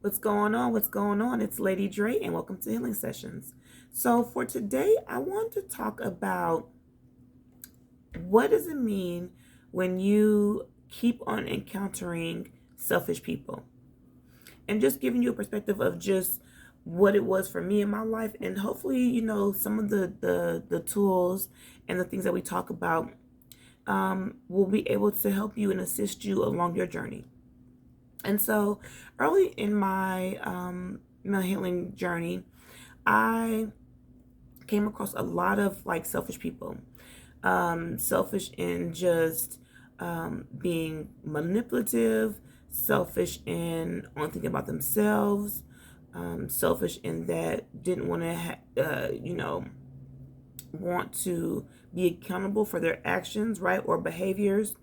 What's going on? What's going on? It's Lady Dre, and welcome to Healing Sessions. So, for today, I want to talk about what does it mean when you keep on encountering selfish people, and just giving you a perspective of just what it was for me in my life, and hopefully, some of the tools and the things that we talk about will be able to help you and assist you along your journey. And so early in my healing journey, I came across a lot of like selfish people. Selfish in just being manipulative, selfish in only thinking about themselves, selfish in that didn't want to, want to be accountable for their actions, right, or behaviors.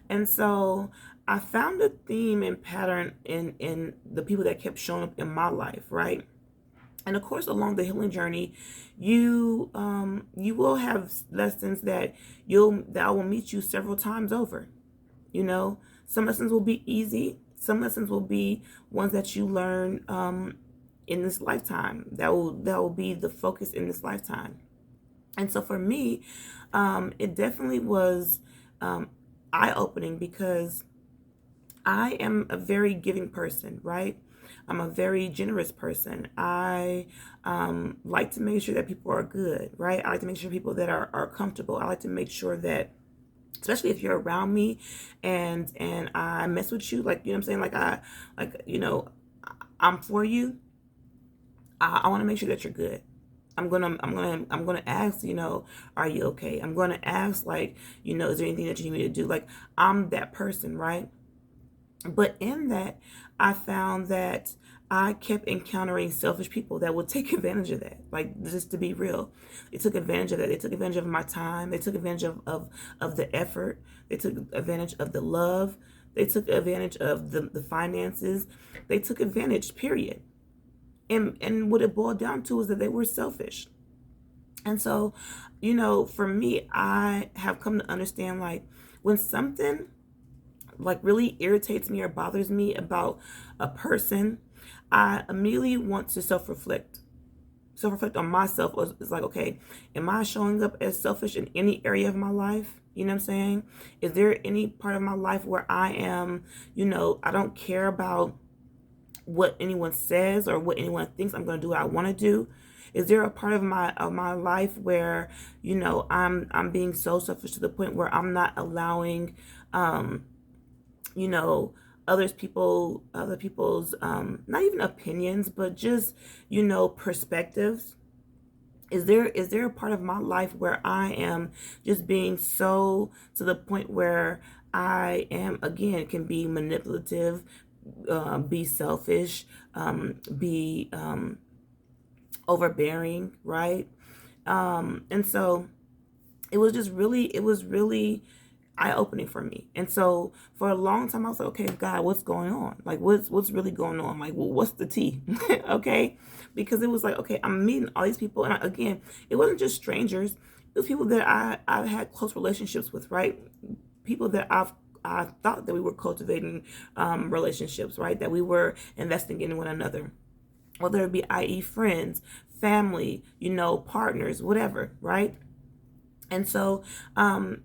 And so I found a theme and pattern in the people that kept showing up in my life, right? And of course, along the healing journey, you will have lessons that will meet you several times over. Some lessons will be easy. Some lessons will be ones that you learn in this lifetime. That will be the focus in this lifetime. And so for me, it definitely was eye-opening because I am a very giving person, right? I'm a very generous person. I like to make sure that people are good, right? I like to make sure people that are comfortable. I like to make sure that, especially if you're around me and I mess with you, like, I'm saying, I'm for you. I want to make sure that you're good. I'm gonna ask, are you okay? I'm gonna ask, like, is there anything that you need me to do? Like, I'm that person, right? But in that, I found that I kept encountering selfish people that would take advantage of that. Like, just to be real, they took advantage of that. They took advantage of my time. They took advantage of the effort. They took advantage of the love. They took advantage of the finances. They took advantage, period. And what it boiled down to is that they were selfish. And so, for me, I have come to understand, like, when something like really irritates me or bothers me about a person, I immediately want to self-reflect on myself. It's like, okay, am I showing up as selfish in any area of my life? You know what I'm saying? Is there any part of my life where I am, I don't care about what anyone says or what anyone thinks? I'm going to do what I want to do. Is there a part of my life where, I'm being so selfish to the point where I'm not allowing you know other people's not even opinions, but just, perspectives? Is there a part of my life where I am just being so to the point where I am, again, can be manipulative, be selfish, be overbearing, right? And so it was really eye-opening for me. And so for a long time I was like, okay, God, what's going on? Like, what's really going on? Like, what's the tea? Okay, because it was like, okay, I'm meeting all these people, and again, it wasn't just strangers. It was people that I've had close relationships with, right? People that I thought that we were cultivating relationships, right? That we were investing in one another, whether it be, i.e., friends, family, partners, whatever, right? And so, it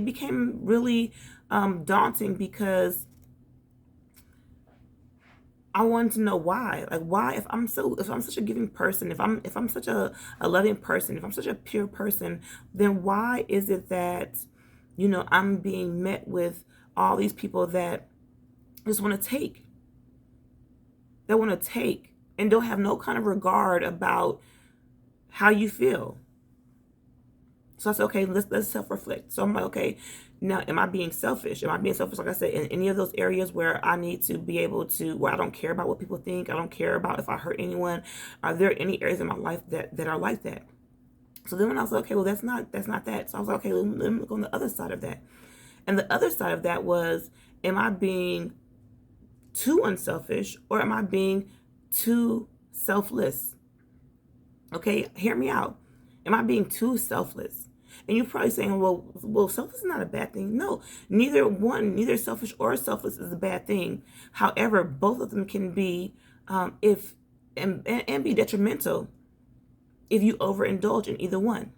became really daunting because I wanted to know why. Like, why, if I'm such a giving person, if I'm such a loving person, if I'm such a pure person, then why is it that, I'm being met with all these people that just want to take, and don't have no kind of regard about how you feel? So I said, okay, let's self-reflect. So I'm like, okay, now, am I being selfish? Am I being selfish, like I said, in any of those areas where I need to be able to, where I don't care about what people think, I don't care about if I hurt anyone? Are there any areas in my life that are like that? So then when I was like, okay, well, that's not that. So I was like, okay, let me look on the other side of that. And the other side of that was, am I being too unselfish, or am I being too selfless? Okay, hear me out. Am I being too selfless? And you're probably saying, well, selfless is not a bad thing. No, neither selfish or selfless is a bad thing. However, both of them can be, if and be detrimental if you overindulge in either one.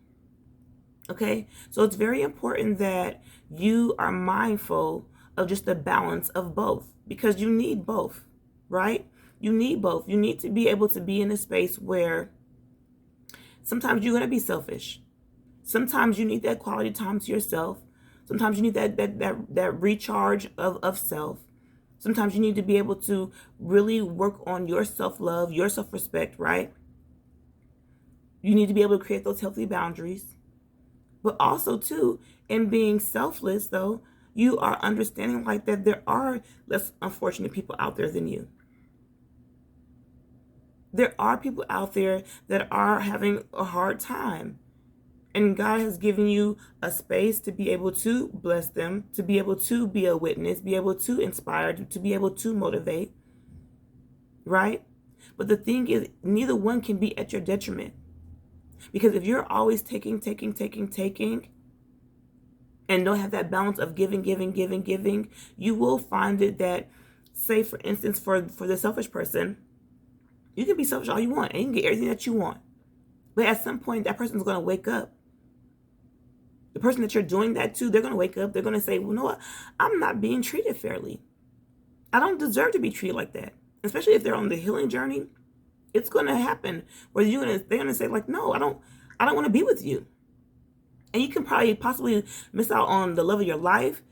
Okay, so it's very important that you are mindful of just the balance of both, because you need both, right? You need both. You need to be able to be in a space where sometimes you're going to be selfish. Sometimes you need that quality time to yourself. Sometimes you need that recharge of self. Sometimes you need to be able to really work on your self-love, your self-respect, right? You need to be able to create those healthy boundaries. But also, too, in being selfless, though, you are understanding like that there are less unfortunate people out there than you. There are people out there that are having a hard time. And God has given you a space to be able to bless them, to be able to be a witness, be able to inspire, to be able to motivate, right? But the thing is, neither one can be at your detriment. Because if you're always taking, and don't have that balance of giving, you will find it that, say, for instance, for the selfish person, you can be selfish all you want, and you can get everything that you want. But at some point, that person's going to wake up. The person that you're doing that to, they're going to wake up. They're going to say, well, you know what? I'm not being treated fairly. I don't deserve to be treated like that. Especially if they're on the healing journey, it's going to happen where they're going to say, like, no, I don't want to be with you. And you can possibly miss out on the love of your life,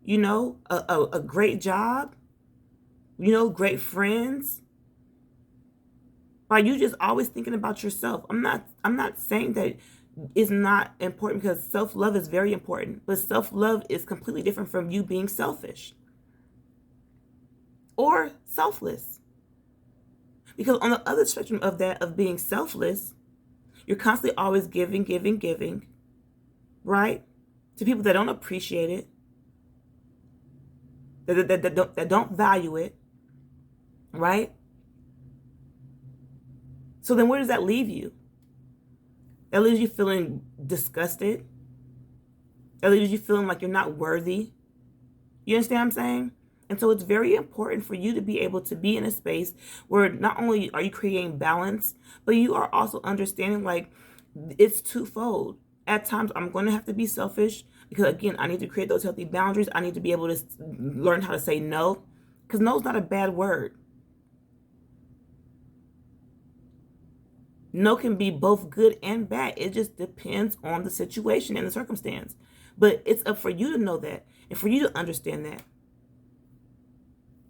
a great job, great friends, by you just always thinking about yourself. I'm not saying that it's not important, because self-love is very important, but self-love is completely different from you being selfish or selfless. Because on the other spectrum of that, of being selfless, you're constantly always giving, right? To people that don't appreciate it, that don't value it, right? So then where does that leave you? That leaves you feeling disgusted. That leaves you feeling like you're not worthy. You understand what I'm saying? And so it's very important for you to be able to be in a space where not only are you creating balance, but you are also understanding, like, it's twofold. At times, I'm going to have to be selfish because, again, I need to create those healthy boundaries. I need to be able to learn how to say no, because no is not a bad word. No can be both good and bad. It just depends on the situation and the circumstance. But it's up for you to know that and for you to understand that.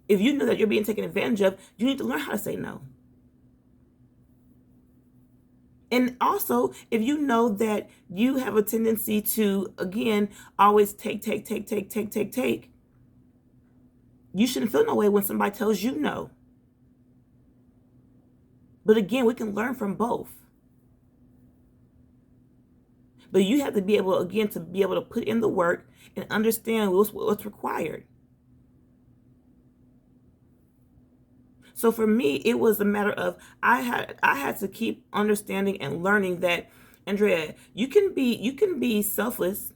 If you know that you're being taken advantage of, you need to learn how to say no. And also, if you know that you have a tendency to, again, always take, you shouldn't feel no way when somebody tells you no. But again, we can learn from both. But you have to be able, again, to be able to put in the work and understand what's required. So for me, it was a matter of I had to keep understanding and learning that, Andrea, you can be selfless,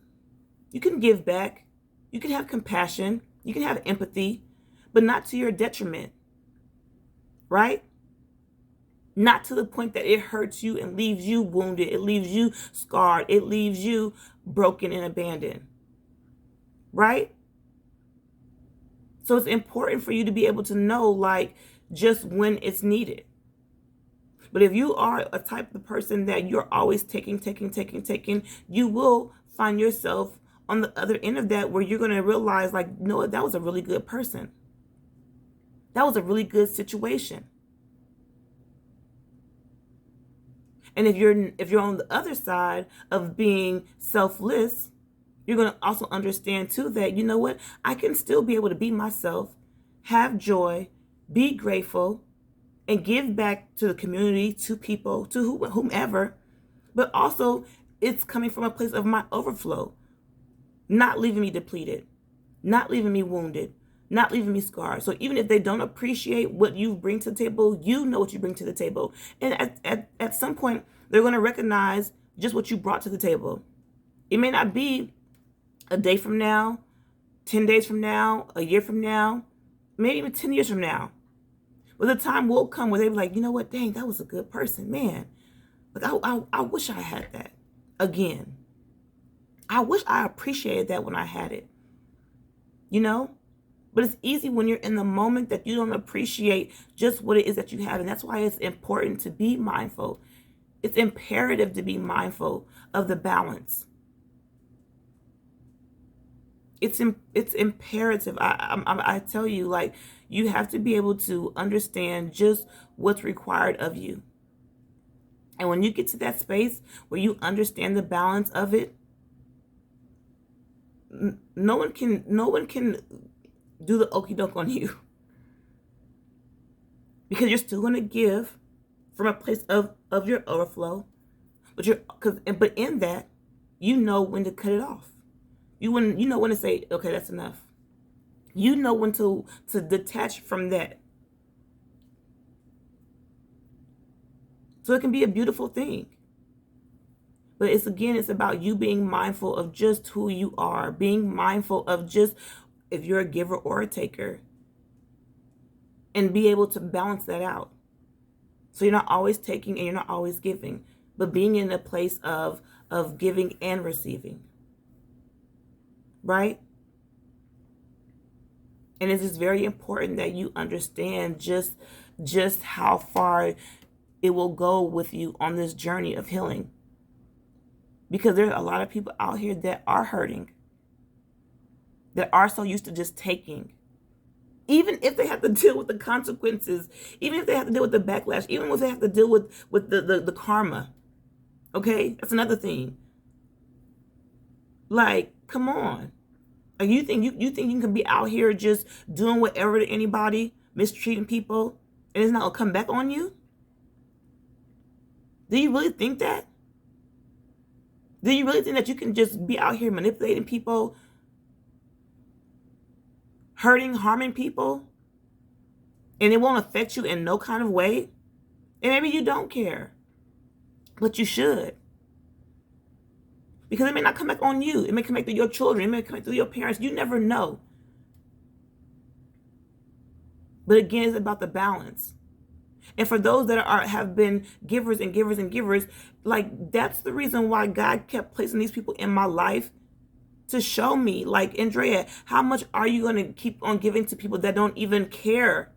you can give back, you can have compassion, you can have empathy, but not to your detriment, right? Not to the point that it hurts you and leaves you wounded, it leaves you scarred, it leaves you broken and abandoned, right? So it's important for you to be able to know, like, just when it's needed. But if you are a type of person that you're always taking, you will find yourself on the other end of that, where you're going to realize, like, no, that was a really good person. That was a really good situation. And if you're on the other side of being selfless, you're going to also understand too that, you know what, I can still be able to be myself, have joy, be grateful, and give back to the community, to people, to whomever. But also, it's coming from a place of my overflow, not leaving me depleted, not leaving me wounded, not leaving me scarred. So even if they don't appreciate what you bring to the table, you know what you bring to the table. And at some point, they're going to recognize just what you brought to the table. It may not be a day from now, 10 days from now, a year from now, maybe even 10 years from now. But the time will come where they'll be like, you know what, dang, that was a good person, man. Like, I wish I had that again. I wish I appreciated that when I had it, you know? But it's easy when you're in the moment that you don't appreciate just what it is that you have. And that's why it's important to be mindful. It's imperative to be mindful of the balance. It's imperative. I tell you, like, you have to be able to understand just what's required of you. And when you get to that space where you understand the balance of it, no one can do the okie doke on you, because you're still going to give from a place of your overflow, but in that, you know when to cut it off. You know when to say, okay, that's enough. You know when to detach from that. So it can be a beautiful thing. But it's about you being mindful of just who you are, being mindful of just if you're a giver or a taker, and be able to balance that out. So you're not always taking and you're not always giving, but being in a place of giving and receiving. Right? And it is very important that you understand just how far it will go with you on this journey of healing. Because there's a lot of people out here that are hurting, that are so used to just taking. Even if they have to deal with the consequences, even if they have to deal with the backlash, even if they have to deal with the karma. Okay? That's another thing. Like, come on. Like, you think you can be out here just doing whatever to anybody, mistreating people, and it's not gonna come back on you? Do you really think that? Do you really think that you can just be out here manipulating people, hurting, harming people, and it won't affect you in no kind of way? And maybe you don't care, but you should. Because it may not come back on you. It may come back through your children. It may come back through your parents. You never know. But again, it's about the balance. And for those that have been givers and givers and givers, like, that's the reason why God kept placing these people in my life, to show me, like, Andrea, how much are you going to keep on giving to people that don't even care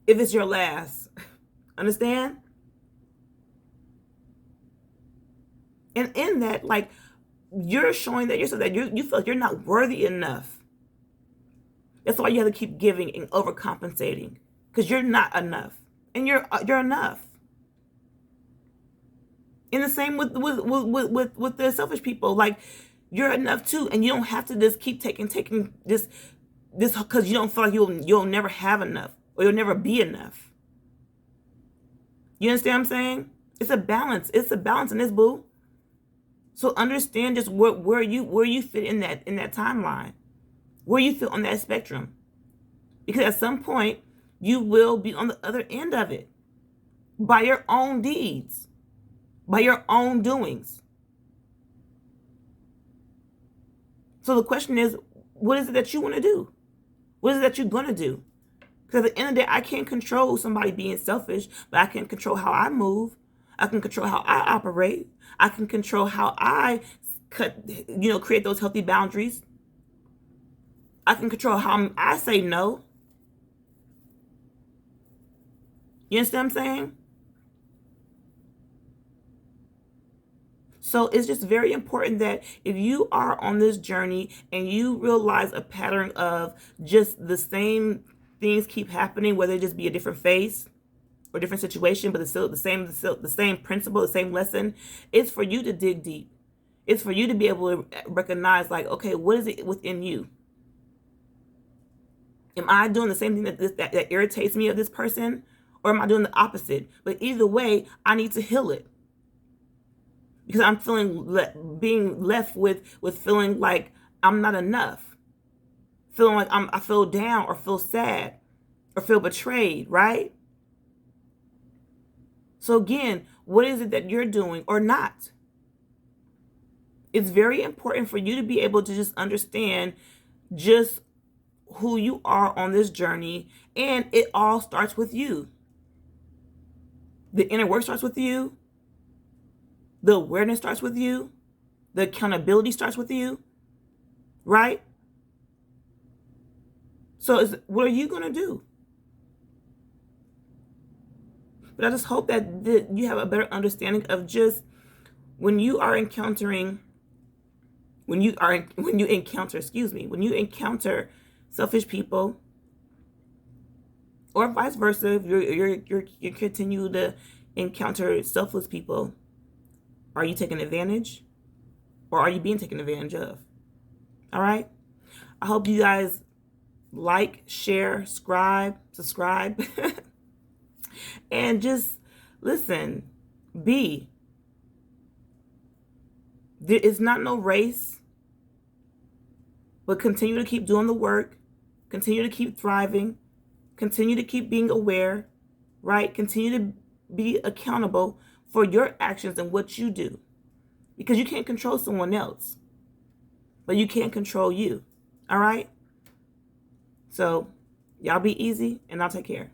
if it's your last? Understand? And in that, like, you're showing that yourself that you feel like you're not worthy enough. That's why you have to keep giving and overcompensating, because you're not enough, and you're enough. And the same with the selfish people. Like, you're enough too, and you don't have to just keep taking this because you don't feel like you'll never have enough, or you'll never be enough. You understand what I'm saying? It's a balance. It's a balance in this, boo. So understand just where you fit in that timeline, where you fit on that spectrum, because at some point you will be on the other end of it by your own deeds, by your own doings. So the question is, what is it that you want to do? What is it that you're going to do? Because at the end of the day, I can't control somebody being selfish, but I can control how I move. I can control how I operate. I can control how I create those healthy boundaries. I can control how I say no. You understand what I'm saying? So it's just very important that if you are on this journey and you realize a pattern of just the same things keep happening, whether it just be a different face or different situation, but it's still the same principle, the same lesson, it's for you to dig deep. It's for you to be able to recognize, like, okay, what is it within you? Am I doing the same thing that irritates me of this person, or am I doing the opposite? But either way, I need to heal it, because I'm being left with feeling like I'm not enough, feeling like I feel down, or feel sad, or feel betrayed, right? So again, what is it that you're doing or not? it's very important for you to be able to just understand just who you are on this journey. And it all starts with you. The inner work starts with you. The awareness starts with you. The accountability starts with you. Right? So what are you going to do? But I just hope that you have a better understanding of just when you encounter selfish people, or vice versa, if you continue to encounter selfless people, are you taking advantage, or are you being taken advantage of? All right. I hope you guys like, share, subscribe, and just listen. It's not no race, but continue to keep doing the work, continue to keep thriving, continue to keep being aware, right? Continue to be accountable for your actions and what you do, because you can't control someone else, but you can control you. All right? So y'all be easy, and I'll take care.